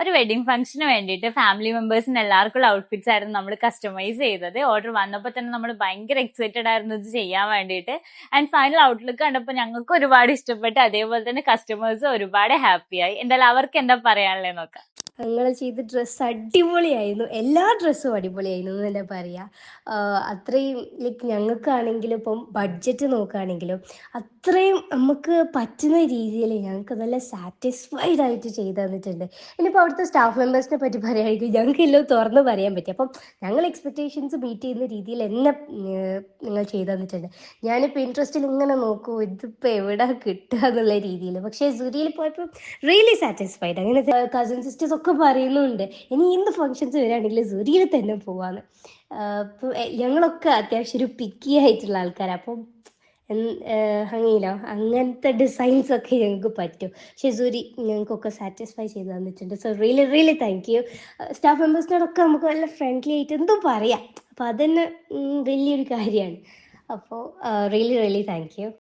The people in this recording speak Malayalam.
ഒരു വെഡിങ് ഫംഗ്ഷന് വേണ്ടിയിട്ട് ഫാമിലി മെമ്പേഴ്സിന് എല്ലാവർക്കുള്ള ഔട്ട്ഫിറ്റ്സ് ആയിരുന്നു നമ്മൾ കസ്റ്റമൈസ് ചെയ്തത്. ഓർഡർ വന്നപ്പോൾ തന്നെ നമ്മൾ ഭയങ്കര എക്സൈറ്റഡ് ആയിരുന്നു ഇത് ചെയ്യാൻ വേണ്ടിയിട്ട്. ആൻഡ് ഫൈനൽ ഔട്ട്ലുക്ക് കണ്ടപ്പോൾ ഞങ്ങൾക്ക് ഒരുപാട് ഇഷ്ടപ്പെട്ട്, അതേപോലെ തന്നെ കസ്റ്റമേഴ്സ് ഒരുപാട് ഹാപ്പിയായി. എന്തായാലും അവർക്ക് എന്താ പറയാനുള്ളത് നോക്കാം. ഞങ്ങൾ ചെയ്ത ഡ്രസ്സ് അടിപൊളിയായിരുന്നു. എല്ലാ ഡ്രസ്സും അടിപൊളിയായിരുന്നു എന്ന് തന്നെ പറയാം. അത്രയും ലൈക്ക് ഞങ്ങൾക്കാണെങ്കിലും ഇപ്പം ബഡ്ജറ്റ് നോക്കുകയാണെങ്കിലും അത്രയും നമുക്ക് പറ്റുന്ന രീതിയിൽ ഞങ്ങൾക്ക് നല്ല സാറ്റിസ്ഫൈഡ് ആയിട്ട് ചെയ്തു തന്നിട്ടുണ്ട്. ഇനിയിപ്പോൾ അവിടുത്തെ സ്റ്റാഫ് മെമ്പേഴ്സിനെ പറ്റി പറയുകയാണെങ്കിൽ ഞങ്ങൾക്ക് എല്ലാം തുറന്ന് പറയാൻ പറ്റി. അപ്പം ഞങ്ങൾ എക്സ്പെക്റ്റേഷൻസ് മീറ്റ് ചെയ്യുന്ന രീതിയിൽ എന്നെ നിങ്ങൾ ചെയ്തു തന്നിട്ടുണ്ട്. ഞാനിപ്പോൾ ഇൻട്രസ്റ്റിൽ ഇങ്ങനെ നോക്കൂ ഇതിപ്പോൾ എവിടെ കിട്ടുക എന്നുള്ള രീതിയിൽ. പക്ഷേ സുരിയിൽ പോയപ്പോൾ റിയലി സാറ്റിസ്ഫൈഡ്. അങ്ങനെ കസിൻ സിസ്റ്റേഴ്സ് ഒക്കെ പറയുന്നുണ്ട് ഇനി എന്ത് ഫങ്ഷൻസ് വരികയാണെങ്കിൽ സുരിയിൽ തന്നെ പോവാന്ന്. ഇപ്പം ഞങ്ങളൊക്കെ അത്യാവശ്യം ഒരു പിക്കി ആയിട്ടുള്ള ആൾക്കാരാണ്. അപ്പം അങ്ങനെയല്ലോ അങ്ങനത്തെ ഡിസൈൻസ് ഒക്കെ ഞങ്ങൾക്ക് പറ്റും. പക്ഷേ സുരി ഞങ്ങൾക്കൊക്കെ സാറ്റിസ്ഫൈ ചെയ്ത് തന്നിട്ടുണ്ട്. So really really thank you. Staff മെമ്പേഴ്സിനോടൊക്കെ നമുക്ക് നല്ല ഫ്രണ്ട്ലി ആയിട്ട് എന്തോ പറയാം. അപ്പോൾ അതന്നെ വലിയൊരു കാര്യമാണ്. അപ്പോൾ റിയലി റിയലി താങ്ക് യു.